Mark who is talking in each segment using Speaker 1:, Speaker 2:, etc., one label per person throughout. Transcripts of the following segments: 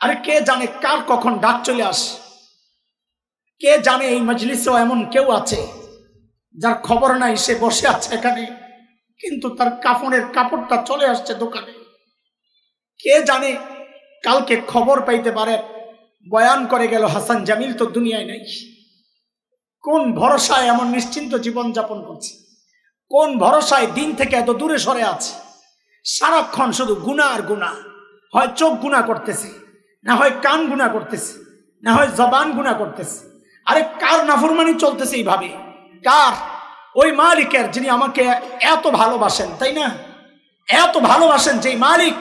Speaker 1: আরে কে জানে কার কখন ডাক চলে আসে, কে জানে এই মজলিসেও এমন কেউ আছে যার খবর নাই, সে বসে আছে এখানে কিন্তু তার কাফনের কাপড়টা চলে আসছে দোকানে। কে জানে কালকে খবর পাইতে পারে বয়ান করে গেল হাসান জামিল তো দুনিয়ায় নাই। কোন ভরসায় এমন নিশ্চিন্ত জীবন যাপন করছে, কোন ভরসায় দিন থেকে এত দূরে সরে আছে, সারাক্ষণ শুধু গুনাহ আর গুনাহ। হয় চোখ গুনাহ করতেছে, না হয় কান গুনাহ করতেছে, না হয় জবান গুনাহ করতেছে। আরে কার নাফরমানি চলতেছে এইভাবে? কার? ওই মালিকের, যিনি আমাকে এত ভালোবাসেন, তাই না? এত ভালোবাসেন যেই মালিক,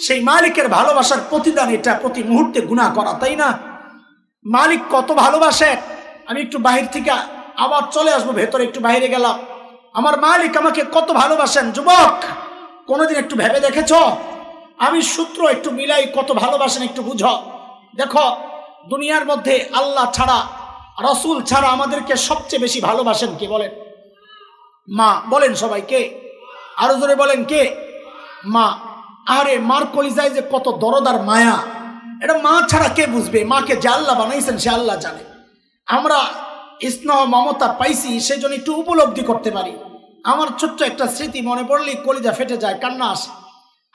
Speaker 1: সেই মালিকের ভালোবাসার প্রতিদান এটা প্রতি মুহূর্তে গুনাহ করা, তাই না? মালিক কত ভালোবাসে। আমি একটু বাহির থেকে আবার চলে আসবো ভেতরে, একটু বাইরে গেলাম। আমার মালিক আমাকে কত ভালোবাসেন যুবক, কোনোদিন একটু ভেবে দেখেছ? আমি সূত্র একটু মিলাই, কত ভালোবাসেন একটু বুঝো। দেখো, দুনিয়ার মধ্যে আল্লাহ ছাড়া, রসুল ছাড়া আমাদেরকে সবচেয়ে বেশি ভালোবাসেন কে বলেন? মা। বলেন সবাই, কে? আরো জোরে বলেন, কে? মা। আরে মার কলিজায় যে কত দরদ আর মায়া, এটা মা ছাড়া কে বুঝবে? মাকে যে আল্লাহ বানাইছেন সে আল্লাহ জানে। আমরা স্নেহ মমতা পাইছি সেজন্য একটু উপলব্ধি করতে পারি। আমার ছোট্ট একটা স্মৃতি মনে পড়লেই কলিজা ফেটে যায়, কান্না আসে।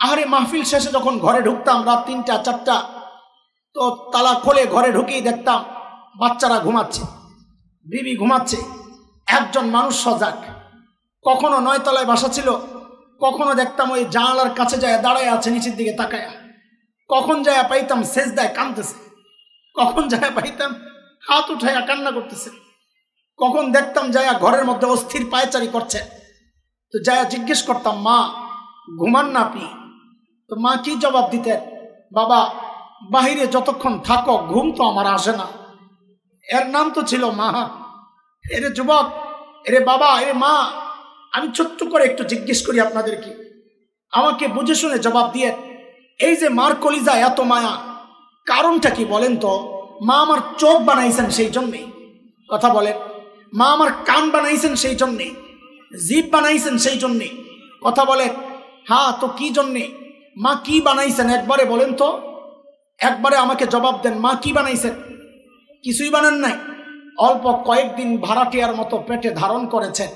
Speaker 1: আরে মাহফিল শেষে যখন ঘরে ঢুকতাম রাত 3টা 4টা, তো তালা খোলে ঘরে ঢুকেই দেখতাম বাচ্চারা ঘুমাচ্ছে, বিবি ঘুমাচ্ছে, একজন মানুষ সজাগ। কখনো 9 তলায় বাসা ছিল, কখনো দেখতাম ওই জানালার কাছে যায় দাঁড়ায় আছে নিচের দিকে তাকায়া, কখন যায় পাইতাম সেজদায় কাঁদতেছে, কখন যায় পাইতাম হাত উঠাইয়া কান্না করতেছে, কখন দেখতাম যায় ঘরের মধ্যে অস্থির পায়চারি করছে। তো যায় জিজ্ঞেস করতাম, মা ঘুমান না আপনি? তো মা কি জবাব দিতেন? বাবা বাহিরে যতক্ষণ থাকো ঘুম তো আমার আসে না। এর নাম তো ছিল মা। এরে যুবক, এরে বাবা, এরে মা, আমি ছোট্ট করে একটু জিজ্ঞেস করি আপনাদেরকে, আমাকে বুঝে শুনে জবাব দিয়ে। এই যে মার কলিজা এত মায়া, কারণটা কি বলেন তো? মা আমার চোখ বানাইছেন সেই জন্যে, কথা বলেন। মা আমার কান বানাইছেন সেই জন্যে, জিভ বানাইছেন সেই জন্যে, কথা বলেন। হ্যাঁ, তো কি জন্যে? মা কি বানাইছেন একবারে বলেন তো, একবারে আমাকে জবাব দেন। মা কি বানাইছেন? কিছুই বানান নাই। অল্প কয়েকদিন ভাড়াটিয়ার মতো পেটে ধারণ করেছেন,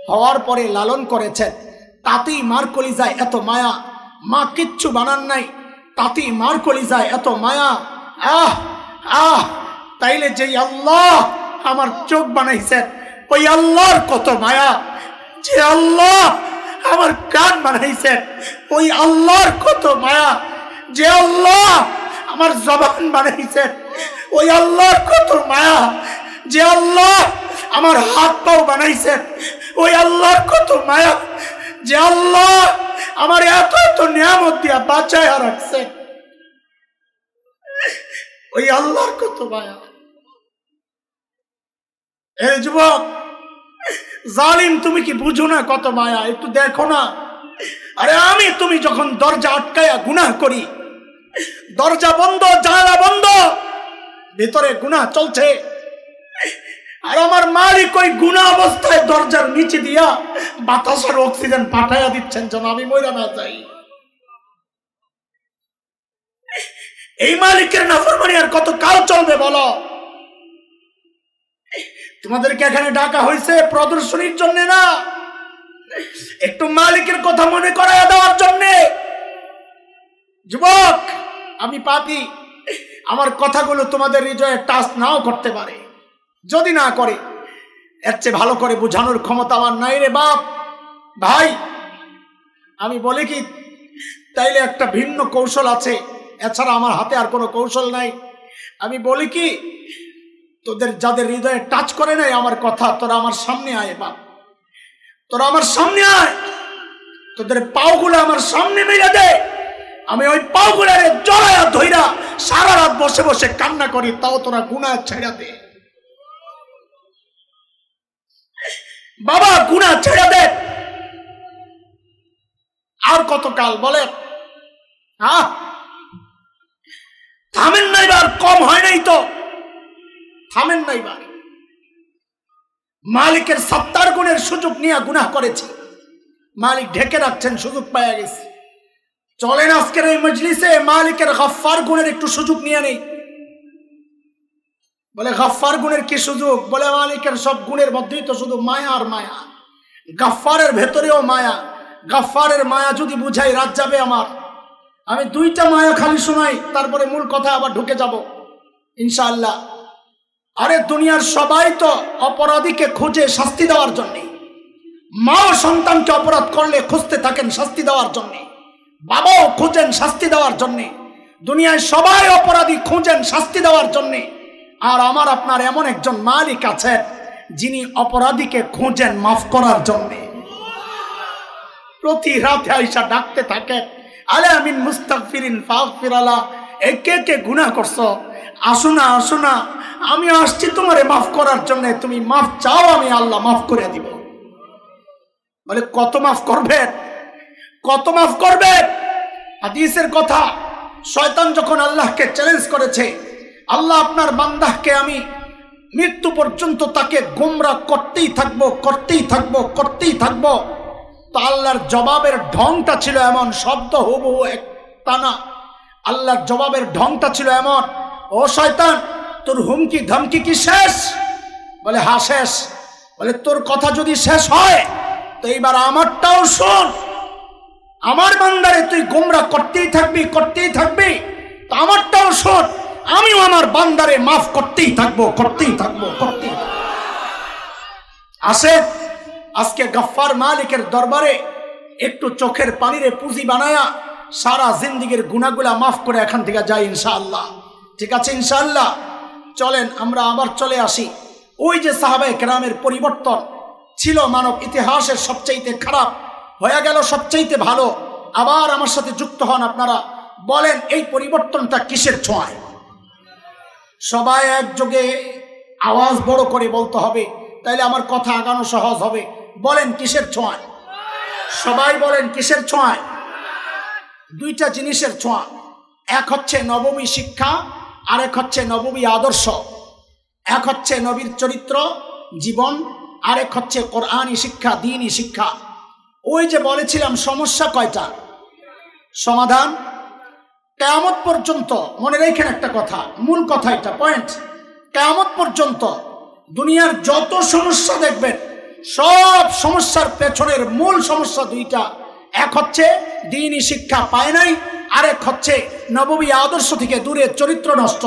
Speaker 1: হওয়ার পরে লালন করেছেন, তাতেই মার কলিজায় এত মায়া। মা কিচ্ছু বানান নাই, তাতেই মার কলিজায় এত মায়া। আহ আহ তাইলে যেই আল্লাহ আমার চোখ বানাইছেন, ওই আল্লাহর কত মায়া। যে আল্লাহ আমার কান বানাইছেন, ওই আল্লাহর কত মায়া। যে আল্লাহ আমার জবান বানাইছেন, ওই আল্লাহর কত মায়া। যে আল্লাহ আমার হাত পাও বানাইছেন, ওই আল্লাহর কত মায়া। যে আল্লাহ আমার এত এত নিয়ামত দিয়া বাঁচায় রাখছেন, ওই আল্লাহর কত মায়া। এই যুবক জালিম, তুমি কি বুঝো না কত মায়া? একটু দেখো না। আরে আমি তুমি যখন দরজা আটকায়া গুনাহ করি, দরজা বন্ধ, জানালা বন্ধ, ভিতরে গুনাহ চলছে, আর আমার মালিক ওই গুনাহ অবস্থায় দরজার নিচে দিয়া বাতাসের অক্সিজেন পাঠাইয়া দিচ্ছেন যেন আমি মইরা না যাই। এই মালিকের নাফরমানি আর কত কাল চলবে বলো? তোমাদেরকে এখানে ডাকা হয়েছে প্রদর্শনীর জন্য না, একটু মালিকের কথা মনে করাইয়া দেওয়ার জন্য। যুবক, আমি পাপী, আমার কথাগুলো তোমাদের হৃদয়ে টাচ নাও করতে পারে। যদি না করে, এর চেয়ে ভালো করে বোঝানোর ক্ষমতা আমার নাই রে বাপ। ভাই আমি বলি কি, তাইলে একটা ভিন্ন কৌশল আছে, এছাড়া আমার হাতে আর কোনো কৌশল নাই। আমি বলি কি, তোদের যাদের হৃদয়ে টাচ করে নাই আমার কথা, তোরা আমার সামনে আয় বাপ, তোরা আমার সামনে আয়, তোদের পাওগুলো আমার সামনে মেরে দে। আমি ওই পাওগুলারে জড়ায়া ধইরা সারা রাত বসে বসে কান্না করি, তাও তোরা গুনাহ ছেড়ে দে বাবা, গুনাহ ছেড়ে দে। আর কতকাল বলে? থামেন নাই বার, কম হয় নাই তো, থামেন নাই বার। মালিকের সত্তার গুণের সুযোগ নিয়ে গুনাহ করেছি, মালিক ঢেকে রাখছেন, সুযোগ পাওয়া গেছে। চলেন আজকের এই মজলিসে মালিকের গফফার গুণের একটু সুযোগ নিয়ে নেই। বলে গফফার গুণের কি সুযোগ? বলে মালিকের সব গুণের মধ্যেই তো শুধু মায়া আর মায়া। গফফারের ভেতরেও মায়া। গফফারের মায়া যদি বুঝাই রাত যাবে আমার। আমি দুইটা মায়া খালি শোনাই, তারপরে মূল কথা আবার ঢুকে যাব ইনশাআল্লাহ। আরে দুনিয়ার সবাই তো অপরাধীকে খুঁজে শাস্তি দেওয়ার জন্যে। মাও সন্তানকে অপরাধ করলে খুঁজতে থাকেন শাস্তি দেওয়ার জন্যে, বাবাও খুঁজেন শাস্তি দেওয়ার জন্যে। দুনিয়ায় সবাই অপরাধী খুঁজেন শাস্তি দেওয়ার জন্যে। আর আমার আপনার এমন একজন মালিক আছেন যিনি অপরাধীকে খুঁজেন মাফ করার জন্যে। প্রতি রাতে আইসা ডাকতে থাকেন, আলে আমিন মুস্তাগফিরিন ফাগফির আলা। কে কে গুনাহ করছো, আসো না আসো না, আমি আসছি তোমারে মাফ করার জন্য। তুমি মাফ চাও, আমি আল্লাহ মাফ করে দিব। বলে কত মাফ করবেন, কত মাফ করবেন? হাদিসের কথা, শয়তান যখন আল্লাহকে চ্যালেঞ্জ করেছে, আল্লাহ আপনার বান্দাকে আমি মৃত্যু পর্যন্ত তাকে গোমরাহ করতেই থাকবো, করতেই থাকবো, করতেই থাকবো। তো আল্লাহর জবাবের ঢংটা ছিল এমন, শব্দ হুবহু এক টানা। আল্লাহর জবাবের ঢংটা ছিল এমন, ও শয়তান তোর হুমকি ধমকি কি শেষ? বলে হ্যাঁ শেষ। বলে তোর কথা যদি শেষ হয় তো এইবার আমারটাও শোন। আমার বান্দারে তুই গোমরাহ করতেই থাকবি, করতেই থাকবি, তো আমারটাও শোন। আমিও আমার বান্দারে মাফ করতেই থাকবো, করতেই থাকবো, করতেই থাকবো। আসে আজকে গফফার মালিকের দরবারে একটু চোখের পানিরে পুঁজি বানায়া সারা জিন্দিগির গুনাহগুলা মাফ করে এখান থেকে যাই ইনশাআল্লাহ। ঠিক আছে ইনশাআল্লাহ। চলেন আমরা আবার চলে আসি। ওই যে সাহাবায়ে কেরামের পরিবর্তন ছিল মানব ইতিহাসের সবচাইতে খারাপ, হয়ে গেল সবচাইতে ভালো। আবার আমার সাথে যুক্ত হন আপনারা, বলেন এই পরিবর্তনটা কিসের ছোঁয়ায়? সবাই একযোগে আওয়াজ বড় করে বলতে হবে, তাইলে আমার কথা আগানো সহজ হবে। বলেন কিসের ছোঁয়ায়? সবাই বলেন কিসের ছোঁয়ায়? দুইটা জিনিসের ছোঁয়া। এক হচ্ছে নববী শিক্ষা, আর এক হচ্ছে নববী আদর্শ। এক হচ্ছে নবীর চরিত্র জীবন, আরেক হচ্ছে কোরআনী শিক্ষা, দ্বীনি শিক্ষা। ওই যে বলেছিলাম সমস্যা কয়টা, সমাধান কিয়ামত পর্যন্ত। মনে রাখেন একটা কথা, মূল কথা এটা, পয়েন্ট। কিয়ামত পর্যন্ত দুনিয়ার যত সমস্যা দেখবেন, সব সমস্যার পেছনের মূল সমস্যা দুইটা। এক হচ্ছে দ্বীনি শিক্ষা পায় নাই, আরেক হচ্ছে নববী আদর্শ থেকে দূরে চরিত্র নষ্ট।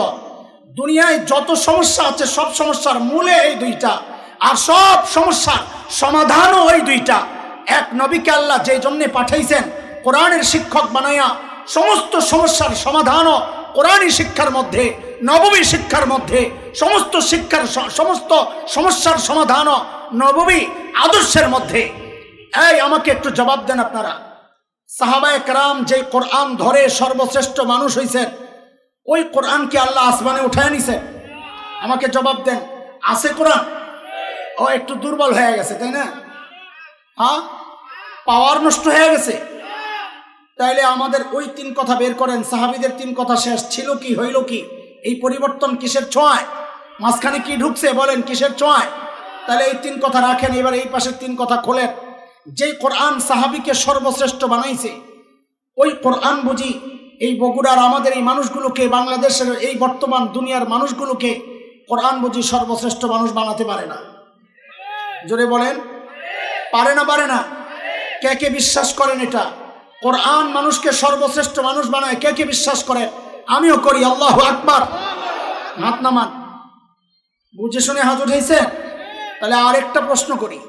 Speaker 1: দুনিয়ায় যত সমস্যা আছে সব সমস্যার মূলে এই দুইটা, আর সব সমস্যার সমাধানও ওই দুইটা। এক নবীকে আল্লাহ যে জন্য পাঠাইছেন কোরআনের শিক্ষক বানাইয়া, সমস্ত সমস্যার সমাধানও কোরআনী শিক্ষার মধ্যে, নববী শিক্ষার মধ্যে। সমস্ত শিক্ষার সমস্ত সমস্যার সমাধানও নববী আদর্শের মধ্যে। এই আমাকে একটু জবাব দেন আপনারা, সাহাবায়ে কেরাম যে কোরআন ধরে সর্বশ্রেষ্ঠ মানুষ হইছেন, ওই কোরআন কি আল্লাহ আসমানে উঠায় নিছে? আমাকে জবাব দেন, আছে কোরআন? ও একটু দুর্বল হয়ে গেছে, তাই না? হ্যাঁ, পাওয়ার নষ্ট হয়ে গেছে। তাইলে আমাদের ওই তিন কথা বের করেন, সাহাবীদের তিন কথা শেষ ছিল কি, হইল কি? এই পরিবর্তন কিসের ছোঁয়ায়? মাঝখানে কি ঢুকছে বলেন, কিসের ছোঁয়ায়? তাহলে এই তিন কথা রাখেন, এবার এই পাশের তিন কথা খোলেন। যে কোরআন সাহাবীকে সর্বশ্রেষ্ঠ বানাইছে, ওই কোরআন বুঝি এই বগুড়ার আমাদের এই মানুষগুলোকে, বাংলাদেশের এই বর্তমান দুনিয়ার মানুষগুলোকে কোরআন বুঝি সর্বশ্রেষ্ঠ মানুষ বানাতে পারে না? জোরে বলেন, পারে না? পারে না? কে কে বিশ্বাস করেন এটা? কোরআন মানুষকে সর্বশ্রেষ্ঠ মানুষ বানায়। কে কে বিশ্বাস করেন? আমিও করি। আল্লাহু আকবার। হাত নামান। বুঝে শুনে হাত উঠেছে? তাহলে আরেকটা প্রশ্ন করি,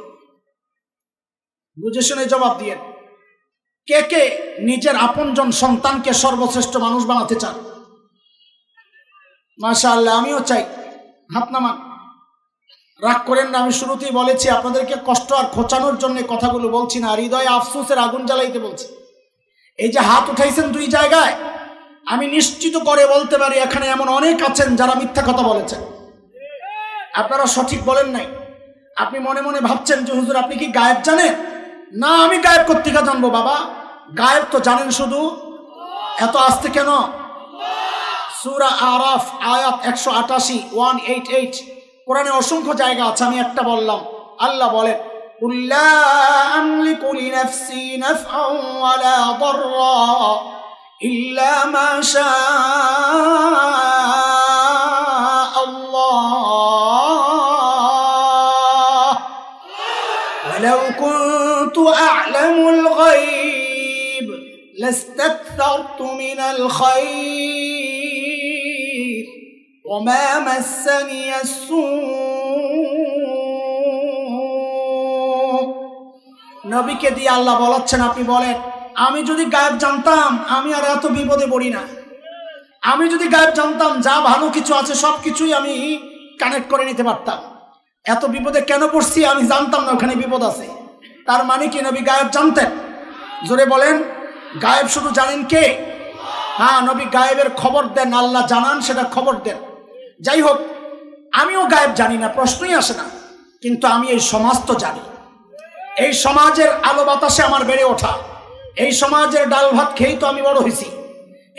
Speaker 1: বুঝে শুনে জবাব দিয়ে। কে কে নিজের আপনজন সন্তানকে সর্বশ্রেষ্ঠ মানুষ বানাতে চান? মাশাআল্লাহ, আমিও চাই। হাত নামান। রাগ করেন না, আমি শুরুতেই বলেছি আপনাদেরকে কষ্ট আর খোঁচানোর জন্য কথাগুলো বলছি না, হৃদয়ে আফসোসের আগুন জ্বালাইতে বলছি। এই যে হাত উঠাইছেন দুই জায়গায়, আমি নিশ্চিত করে বলতে পারি এখানে এমন অনেক আছেন যারা মিথ্যা কথা বলেছেন। আপনারা সঠিক বলেন নাই। আপনি মনে মনে ভাবছেন যে হুজুর আপনি কি গায়েব জানেন? না, আমি গায়েব কোত্থেকে জানবো বাবা? গায়েব তো জানেন শুধু। এত আস্তে কেন? সূরা আরাফ আয়াত 188, 188 কোরআনে অসংখ্য জায়গা আছে, আমি একটা বললাম। আল্লাহ বলেন, قل لا أملك لنفسي نفعا ولا ضرا إلا ما شاء الله ولو كنت أعلم الغيب لاستكثرت من الخير وما مسني السوء নবীকে দিয়ে আল্লাহ বলাচ্ছেন আপনি বলেন আমি যদি গায়েব জানতাম আমি আর এত বিপদে পড়ি না। আমি যদি গায়েব জানতাম যা ভালো কিছু আছে সব কিছুই আমি কানেক্ট করে নিতে পারতাম। এত বিপদে কেন পড়ছি আমি জানতাম না ওখানে বিপদ আছে। তার মানে কি নবী গায়েব জানতেন? জোরে বলেন। গায়েব শুধু জানেন কে? হ্যাঁ, নবী গায়েবের খবর দেন, আল্লাহ জানান সেটা খবর দেন। যাই হোক, আমিও গায়েব জানি না, প্রশ্নই আসে না, কিন্তু আমি এই সমাজ তো জানি। এই সমাজের আলো বাতাসে আমার বেড়ে ওঠা, এই সমাজের ডাল ভাত খেয়েই তো আমি বড় হয়েছি।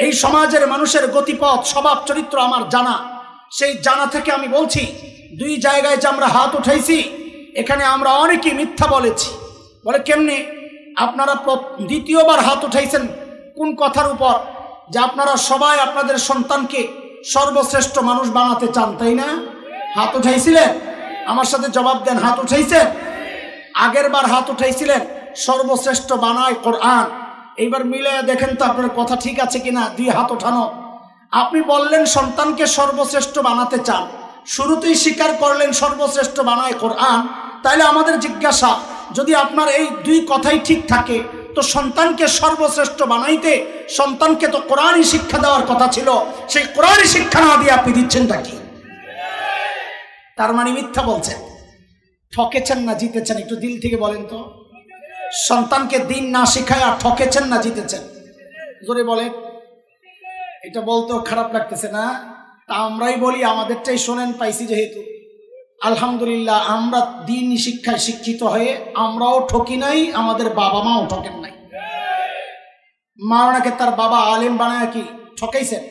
Speaker 1: এই সমাজের মানুষের গতিপথ স্বভাব চরিত্র আমার জানা। সেই জানা থেকে আমি বলছি, দুই জায়গায় যে আমরা হাত উঠাইছি এখানে আমরা অনেকেই মিথ্যা বলেছি। বলে কেমনে? আপনারা দ্বিতীয়বার হাত উঠাইছেন কোন কথার উপর? যে আপনারা সবাই আপনাদের সন্তানকে সর্বশ্রেষ্ঠ মানুষ বানাতে চান, তাই না? হাত উঠাইছিলেন? আমার সাথে জবাব দেন, হাত উঠাইছেন? আগের বার হাত উঠাইছিলেন সর্বশ্রেষ্ঠ বানায় কোরআন। এইবার মিলে দেখেন তো আপনার কথা ঠিক আছে কিনা। দুই হাত ওঠানো। আপনি বললেন সন্তানকে সর্বশ্রেষ্ঠ বানাতে চান, শুরুতেই স্বীকার করলেন সর্বশ্রেষ্ঠ বানায় কোরআন। তাইলে আমাদের জিজ্ঞাসা, যদি আপনার এই দুই কথাই ঠিক থাকে তো সন্তানকে সর্বশ্রেষ্ঠ বানাইতে সন্তানকে তো কোরআনই শিক্ষা দেওয়ার কথা ছিল। সেই কোরআনই শিক্ষা না দিয়ে আপনি দিচ্ছেনটা কি? তার মানে মিথ্যা বলছেন। ঠকেছেন না জিতেছেন? একটু দিল থেকে বলেন তো। সন্তানকে দিন না শিখায় আর ঠকেছেন না জিতেছেন? জোরে বলেন। এটা বলতেও খারাপ লাগতেছে না? তা আমরাই বলি, আমাদেরটাই শোনেন পাইছি যেহেতু। আলহামদুলিল্লাহ, আমরা দিন শিক্ষায় শিক্ষিত হয়ে আমরাও ঠকি নাই, আমাদের বাবা মাও ঠকেন নাই। মাওলানাকে তার বাবা আলেম বানায় কি ঠকাইছেন?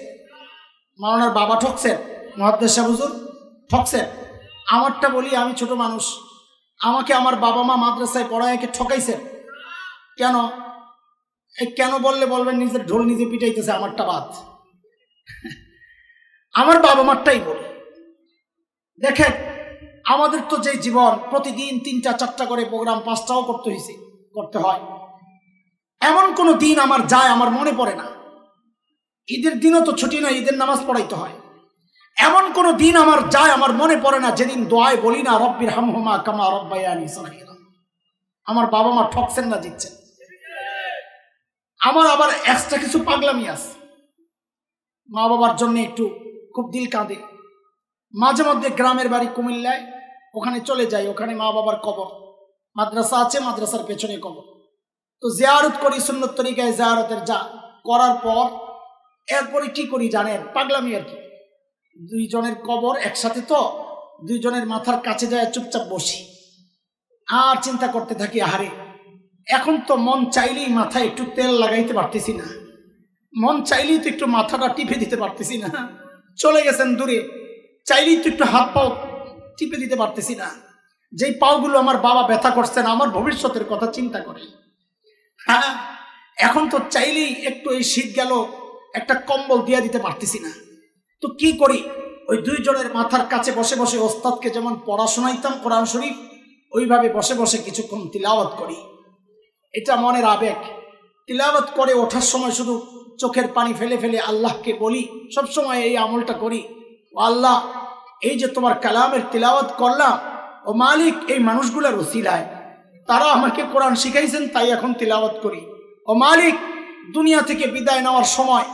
Speaker 1: মাওলানার বাবা ঠকছেন? মুহাদ্দিস সাহেব হুজুর ঠকছেন? আমারটা বলি, আমি ছোট মানুষ, আমাকে আমার বাবা মা মাদ্রাসায় পড়ায় ঠকাইছেন। কেন? এই কেন বললে বলবেন নিজের ঢোল নিজে পিটাইতেছে, আমারটা বাদ। আমার বাবা মারটাই বলি। দেখেন, আমাদের তো যে জীবন, প্রতিদিন 3টা 4টা করে প্রোগ্রাম, 5টাও করতে হয়। এমন কোনো দিন আমার যায় আমার মনে পড়ে না। ঈদের দিনও তো ছুটি না, ঈদের নামাজ পড়াইতে হয়। এমন কোনো দিন আমার যায় আমার মনে পড়ে না যেদিন দোয়ায় বলি না রব্বির হামহুমা কামা রব্বায়ানি সগীরা। আমার বাবা মা ঠকছেন না জিতছেন। আমার আবার এক্সট্রা কিছু পাগলামি আছে। মা বাবার জন্য একটু খুব দিল কাঁদে। মাঝে মধ্যে গ্রামের বাড়ি কুমিল্লায়, ওখানে চলে যাই। ওখানে মা বাবার কবর, মাদ্রাসা আছে, মাদ্রাসার পেছনে কবর। তো জিয়ারত করি সুন্নত তরিকায়, জিয়ারতের যা করার পর এরপরে কি করি জানেন? পাগলামি আর কি। দুইজনের কবর একসাথে, তো দুইজনের মাথার কাছে যায় চুপচাপ বসি আর চিন্তা করতে থাকি, আহারে এখন তো মন চাইলেই মাথায় একটু তেল লাগাইতে পারতেছি না, মন চাইলেই তো একটু মাথাটা টিপে দিতে পারতেছি না। চলে গেছেন দূরে, চাইলেই তো একটু হাত পাও টিপে দিতে পারতেছি না। যেই পাওগুলো আমার বাবা ব্যথা করছেন, আমার ভবিষ্যতের কথা চিন্তা করে। হ্যাঁ, এখন তো চাইলেই একটু এই শীত গেল একটা কম্বল দিয়ে দিতে পারতেছি না। তো কি করি? ওই দুইজনের মাথার কাছে বসে বসে ওস্তাদকে যেমন পড়া শোনাইতাম কোরআন শরীফ, ওইভাবে বসে বসে কিছুক্ষণ তিলাওয়াত করি। এটা মনের আবেগ। তিলাওয়াত করে ওঠার সময় শুধু চোখের পানি ফেলে ফেলে আল্লাহকে বলি, সবসময় এই আমলটা করি, ও আল্লাহ, এই যে তোমার কালামের তিলাওয়াত করলাম, ও মালিক, এই মানুষগুলোর ওসিলায় তারা আমাকে কোরআন শিখাইছেন, তাই এখন তিলাওয়াত করি। ও মালিক, দুনিয়া থেকে বিদায় নেওয়ার সময়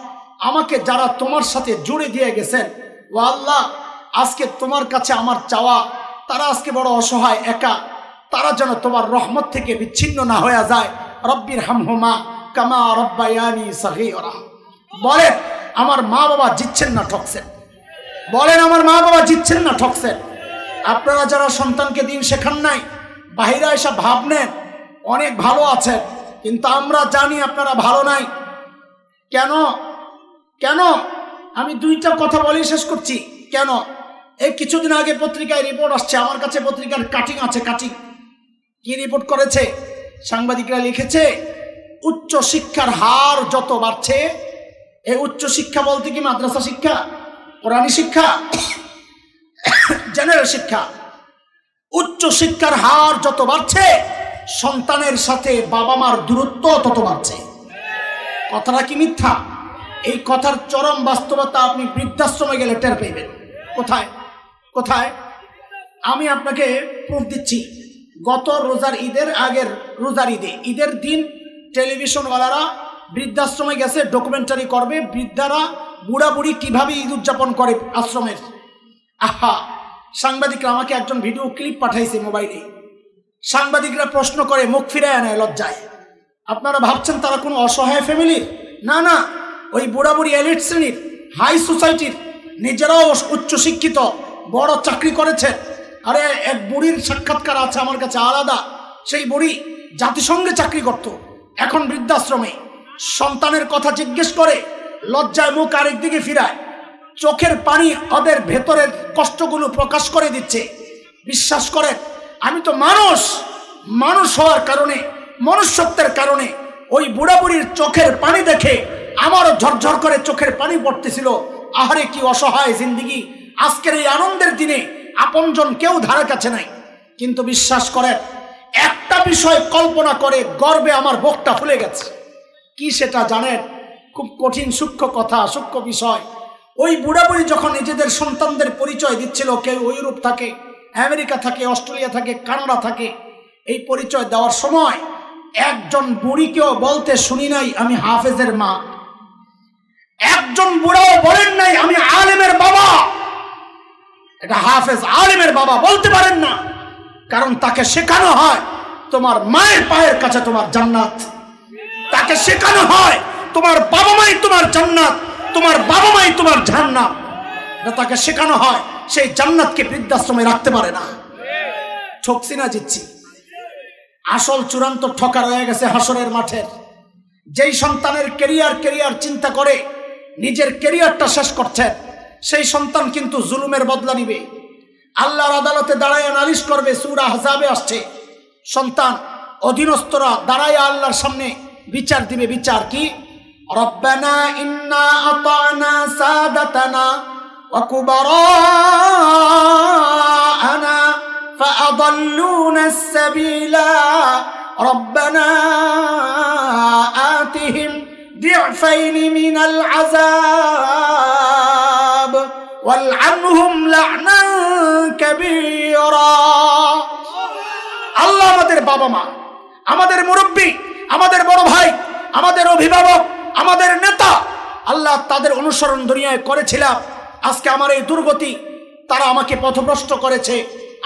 Speaker 1: আমাকে যারা তোমার সাথে জুড়ে দিয়ে গেছেন, ও আল্লাহ, আজকে তোমার কাছে আমার চাওয়া, তারা আজকে বড় অসহায়, একা, তারা যেন তোমার রহমত থেকে বিচ্ছিন্ন না হয়ে যায়। রব্বির হামহুমা কামা রব্বায়ানি সগীরা। বলেন, আমার মা বাবা জিতছেন না ঠকছেন? বলেন, আমার মা বাবা জিতছেন না ঠকছেন? আপনারা যারা সন্তানকে দিন শেখান নাই, বাহিরে এসে ভাব নেন অনেক ভালো আছেন, কিন্তু আমরা জানি আপনারা ভালো নাই। কেন? কেন? আমি দুইটা কথা বলে শেষ করছি। কেন? এই কিছুদিন আগে পত্রিকায় রিপোর্ট আসছে, আমার কাছে পত্রিকার কাটিং আছে, কাটিং কি রিপোর্ট করেছে? সাংবাদিকরা লিখেছে উচ্চ শিক্ষার হার যত বাড়ছে, এই উচ্চ শিক্ষা বলতে কি মাদ্রাসা শিক্ষা, কোরআনী শিক্ষা, জেনারেল শিক্ষা, উচ্চ শিক্ষার হার যত বাড়ছে সন্তানের সাথে বাবা মার দূরত্ব তত বাড়ছে। কথাটা কি মিথ্যা? এই কথার চরম বাস্তবতা আপনি বৃদ্ধাশ্রমে গেলে টের পেবেন। কোথায় কোথায়? আমি আপনাকে প্রুফ দিচ্ছি। গত রোজার ঈদের আগের রোজার ঈদের দিন টেলিভিশনওয়ালারা বৃদ্ধাশ্রমে গেছে, ডকুমেন্টারি করবে বৃদ্ধারা বুড়া বুড়ি কিভাবে ঈদ উদযাপন করে আশ্রমের। আহা, সাংবাদিকরা আমাকে একজন ভিডিও ক্লিপ পাঠাইছে মোবাইলে। সাংবাদিকরা প্রশ্ন করে মুখ ফিরায় নেয় লজ্জায়। আপনারা ভাবছেন তারা কোনো অসহায় ফ্যামিলির? না না, ওই বুড়া বুড়ি এলিট শ্রেণীর, হাই সোসাইটির, নিজেরাও উচ্চশিক্ষিত, বড় চাকরি করেছে। আরে এক বুড়ির সাক্ষাৎকার আছে আমার কাছে আলাদা। সেই বুড়ি জাতিসংঘে চাকরি করত, এখন বৃদ্ধাশ্রমে। সন্তানের কথা জিজ্ঞেস করে লজ্জায় মুখ আরেক দিকে ফিরায়, চোখের পানি ওদের ভেতরের কষ্টগুলো প্রকাশ করে দিচ্ছে। বিশ্বাস করে আমি তো মানুষ হওয়ার কারণে, মনুষ্যত্বের কারণে ওই বুড়া বুড়ির চোখের পানি দেখে আমারও ঝরঝর করে চোখের পানি পড়তেছিল। আহারে কি অসহায় জিন্দিগি। আজকের এই আনন্দের দিনে আপনজন কেউ ধারে কাছে নাই। কিন্তু বিশ্বাস করেন, একটা বিষয় কল্পনা করে গর্বে আমার বুকটা ফুলে গেছে। কি সেটা জানেন? খুব কঠিন সূক্ষ্ম কথা, সূক্ষ্ম বিষয়। ওই বুড়া বুড়ি যখন নিজেদের সন্তানদের পরিচয় দিচ্ছিল, কেউ ইউরোপ থাকে, আমেরিকা থাকে, অস্ট্রেলিয়া থাকে, কানাডা থাকে, এই পরিচয় দেওয়ার সময় একজন বুড়িকেও বলতে শুনি নাই আমি হাফেজের মা। একজন বুড়াও বলেন নাই আমি আলেমের বাবা। এটা হাফেজ আলেমের বাবা বলতে পারেন না, কারণ তাকে শেখানো হয় তোমার মায়ের পায়ের কাছে তোমার জান্নাত। তাকে শেখানো হয় তোমার বাবা মাই তোমার জান্নাত, তোমার বাবা মাই তোমার জান্নাত। তাকে শেখানো হয় সেই জান্নাতকে বৃদ্ধাশ্রমে রাখতে পারে না। ঠকছি না জিতছি? আসল চূড়ান্ত ঠকা রয়ে গেছে হাসরের মাঠের। যেই সন্তানের কেরিয়ার চিন্তা করে নিজের কেরিয়ারটা শেষ করছেন, সেই সন্তান কিন্তু জুলুমের বদলা নিবে। আল্লাহর আদালতে দাঁড়ায় নালিশ করবে। সূরা আহজাবে আসছে, সন্তান অধীনস্থরা দাঁড়ায় আল্লাহর সামনে বিচার দিবে। বিচার কি? রব্বানা ইন্না আতানা সাদাতানা ওয়া কুবারাআনা ফাআদাল্লুনা আস-সাবিলা রব্বানা আতিহিম ضعفين من العذاب والعنهم لعنا كبيرا। আল্লাহ আমাদের বাবা মা, আমাদের মুরব্বী, আমাদের বড় ভাই, আমাদের অভিভাবক, আমাদের নেতা, আল্লাহ তাদের অনুসরণ দুনিয়ায় করেছিলাম। আজকে আমার এই দুর্গতি, তারা আমাকে পথভ্রষ্ট করেছে।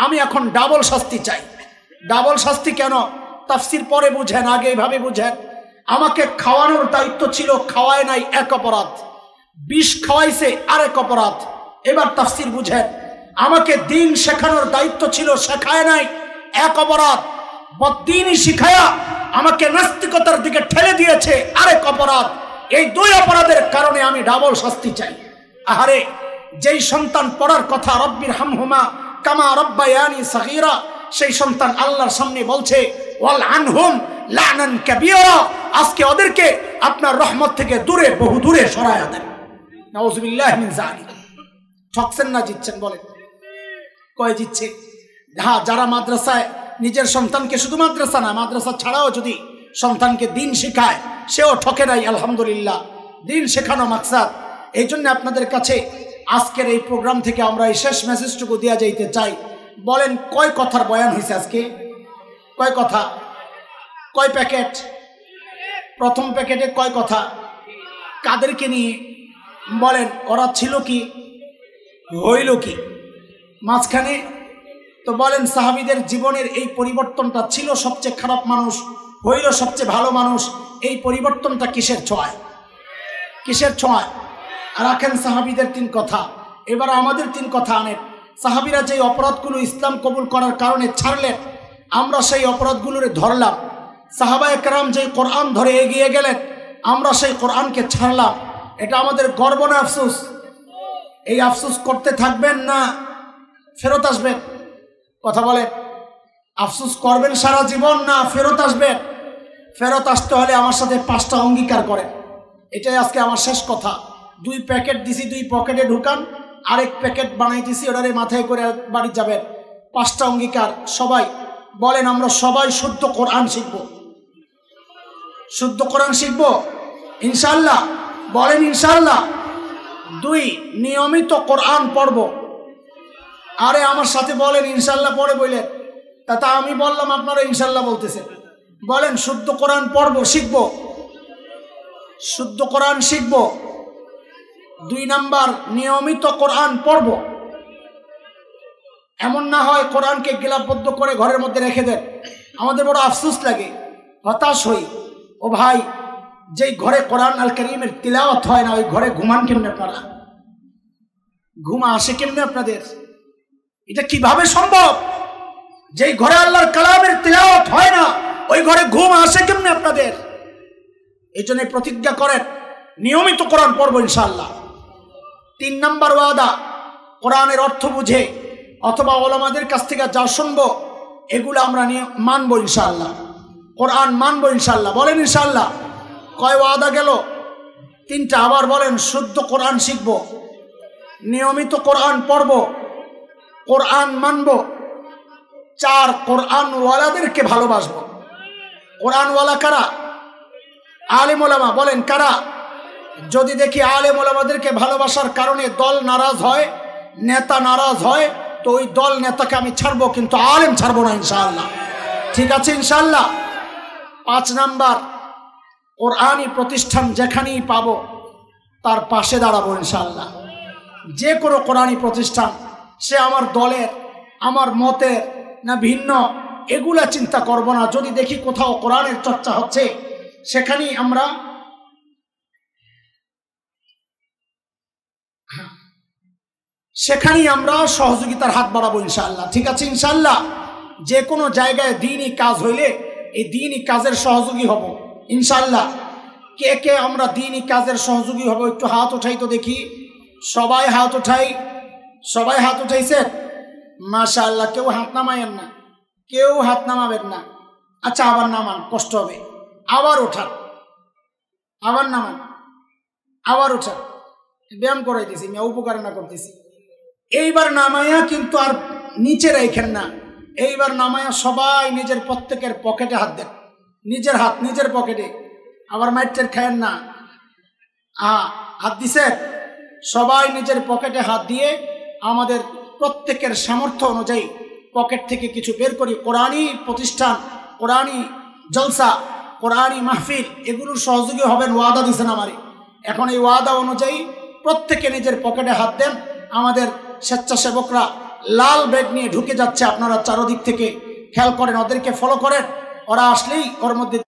Speaker 1: আমি এখন ডাবল শাস্তি চাই। ডাবল শাস্তি কেন? তাফসীর পরে বুঝেন, আগে এইভাবে বুঝেন। আমাকে খাওয়ানোর দায়িত্ব ছিল, খাওয়ায় নাই, এক অপরাধ। বিষ খাওয়াইছে, আরেক অপরাধ। এবার তাফসীর বুঝেন। আমাকে দিন শেখানোর দায়িত্ব ছিল, শেখায় নাই, এক অপরাধ। বদ্দিনই শিখায়া আমাকে নাস্তিকতার দিকে ঠেলে দিয়েছে, আরেক অপরাধ। এই দুই অপরাধের কারণে আমি ডাবল শাস্তি চাই। আহারে, যেই সন্তান পড়ার কথা রব্বির হামহুমা কামা রব্বায়ানি সগীরা, সেই সন্তান আল্লাহর সামনে বলছে ওয়াল আনহুম লানান কাবীরা, আজকে ওদেরকে আপনার রহমত থেকে দূরে, বহু দূরে সরায়া দেন। নাউযুবিল্লাহি মিন যালিক। ঠকছেন না জিতছেন? বলেন কয় জিতছে? হ্যাঁ, যারা মাদ্রাসায় নিজের সন্তানকে, শুধু মাদ্রাসা না, মাদ্রাসা ছাড়াও যদি সন্তানকে দিন শেখায়, সেও ঠকে নাই। আলহামদুলিল্লাহ, দিন শেখানো মাকসাদ। এই জন্য আপনাদের কাছে আজকের এই প্রোগ্রাম থেকে আমরা এই শেষ মেসেজটুকু দেওয়া যাইতে চাই। বলেন কয় কথার বয়ান হয়েছে আজকে? কয় কথা? কয় প্যাকেট? প্রথম প্যাকেটে কয় কথা? কাদেরকে নিয়ে? বলেন ওরা ছিল কি, হইল কি মাঝখানে? তো বলেন সাহাবীদের জীবনের এই পরিবর্তনটা ছিল সবচেয়ে খারাপ মানুষ, হইল সবচেয়ে ভালো মানুষ। এই পরিবর্তনটা কিসের ছোঁয়ায়? কিসের ছোঁয়ায়? রাখেন সাহাবীদের 3 কথা, এবার আমাদের 3 কথা আনেন। সাহাবীরা যেই অপরাধগুলো ইসলাম কবুল করার কারণে ছাড়লেন, আমরা সেই অপরাধগুলোরে ধরলাম। সাহাবায়ে কেরাম যেই কোরআন ধরে এগিয়ে গেলেন, আমরা সেই কোরআনকে ছাড়লাম। এটা আমাদের গর্ব না আফসোস? এই আফসোস করতে থাকবেন না ফেরত আসবেন? কথা বলেন। আফসোস করবেন সারা জীবন, না ফেরত আসবেন? ফেরত আসতে হলে আমার সাথে 5টা অঙ্গীকার করেন। এটাই আজকে আমার শেষ কথা। 2 প্যাকেট দিছি, 2 পকেটে ঢুকান, আরেক প্যাকেট বানাইতেছি, ওটারে মাথায় করে বাড়ি যাবেন। 5টা অঙ্গীকার সবাই বলেন। আমরা সবাই শুদ্ধ কোরআন শিখব। শুদ্ধ কোরআন শিখব ইনশাআল্লাহ। বলেন ইনশাআল্লাহ। 2, নিয়মিত কোরআন পড়ব। আরে আমার সাথে বলেন ইনশাআল্লাহ পড়ে বললেন, তা আমি বললাম আপনারা ইনশাআল্লাহ বলতেছেন। বলেন শুদ্ধ কোরআন পড়ব, শিখব, শুদ্ধ কোরআন শিখব। 2 নাম্বার, নিয়মিত কোরআন পড়ব। এমন না হয় কোরআনকে গিলাপবদ্ধ করে ঘরের মধ্যে রেখে দেন। আমাদের বড় আফসোস লাগে, হতাশ হই। ও ভাই, যেই ঘরে কোরআন আল কারীমের তিলাওয়াত হয় না, ওই ঘরে ঘুমান কেমনে আপনারা? ঘুম আসে কেমনে আপনাদের? এটা কিভাবে সম্ভব? যেই ঘরে আল্লাহর কালামের তিলাওয়াত হয় না, ওই ঘরে ঘুম আসে কেমনে আপনাদের? এই জন্য প্রতিজ্ঞা করেন নিয়মিত কোরআন পড়ব ইনশাআল্লাহ। 3 নাম্বার ওয়াদা, কোরআনের অর্থ বুঝে অথবা ওলামাদের কাছ থেকে যা শুনবো এগুলো আমরা মানবো ইনশাআল্লাহ। কোরআন মানবো ইনশাআল্লাহ। বলেন ইনশাআল্লাহ। কয় ওয়াদা গেল? 3টা। আবার বলেন, শুদ্ধ কোরআন শিখব, নিয়মিত কোরআন পড়ব, কোরআন মানব। 4, কোরআনওয়ালাদেরকে ভালোবাসবো। কোরআনওয়ালা কারা? আলেম ওলামা। বলেন কারা? যদি দেখি আলেম ওলামাদেরকে ভালোবাসার কারণে দল নারাজ হয়, নেতা নারাজ হয়, তো ওই দল নেতাকে আমি ছাড়বো, কিন্তু আলেম ছাড়বো না ইনশাআল্লাহ। ঠিক আছে ইনশাআল্লাহ। 5 নাম্বার, কোরআনি প্রতিষ্ঠান যেখানেই পাবো তার পাশে দাঁড়াবো ইনশাআল্লাহ। যে কোনো কোরআনি প্রতিষ্ঠান, সে আমার দলের, আমার মতের না ভিন্ন, এগুলা চিন্তা করব না। যদি দেখি কোথাও কোরআনের চর্চা হচ্ছে, সেখানেই আমরা সহযোগিতার হাত বাড়াবো ইনশাআল্লাহ। ঠিক আছে ইনশাআল্লাহ। যে কোনো জায়গায় দ্বীনি কাজ হইলে এই দ্বীনি কাজের সহযোগী হব ইনশাআল্লাহ। কে কে আমরা দ্বীনি কাজের সহযোগী হব? একটু হাত উঠাই তো দেখি। সবাই হাত উঠাই। সবাই হাত উঠাইছেন? মাশাআল্লাহ। কেউ হাত নামায়েন না, কেউ হাত নামাবেন না। আচ্ছা, আবার নামান, কষ্ট হবে। আবার ওঠান, আবার নামান, আবার ওঠান। ব্যায়াম করাইতেছি, আমি উপকার না করতেছি। এইবার নামায়া কিন্তু আর নিচে রাখেন না। এইবার নামায়া সবাই নিজের প্রত্যেকের পকেটে হাত দেন। নিজের হাত নিজের পকেটে। আবার মাইটের খায়েন না। হাত দিছেন? সবাই নিজের পকেটে হাত দিয়ে আমাদের প্রত্যেকের সামর্থ্য অনুযায়ী পকেট থেকে কিছু বের করি। কোরআনি প্রতিষ্ঠান, কোরআনি জলসা, কোরআনি মাহফিল, এগুলোর সহযোগী হবেন, ওয়াদা দিয়েছেন আমারে। এখন এই ওয়াদা অনুযায়ী প্রত্যেকে নিজের পকেটে হাত দেন। আমাদের স্বেচ্ছাসেবকরা লাল ব্যাগ নিয়ে ঢুকে যাচ্ছে, আপনারা চারদিক থেকে খেয়াল করেন, ওদেরকে ফলো করেন। ওরা আসলেই ওর মধ্যে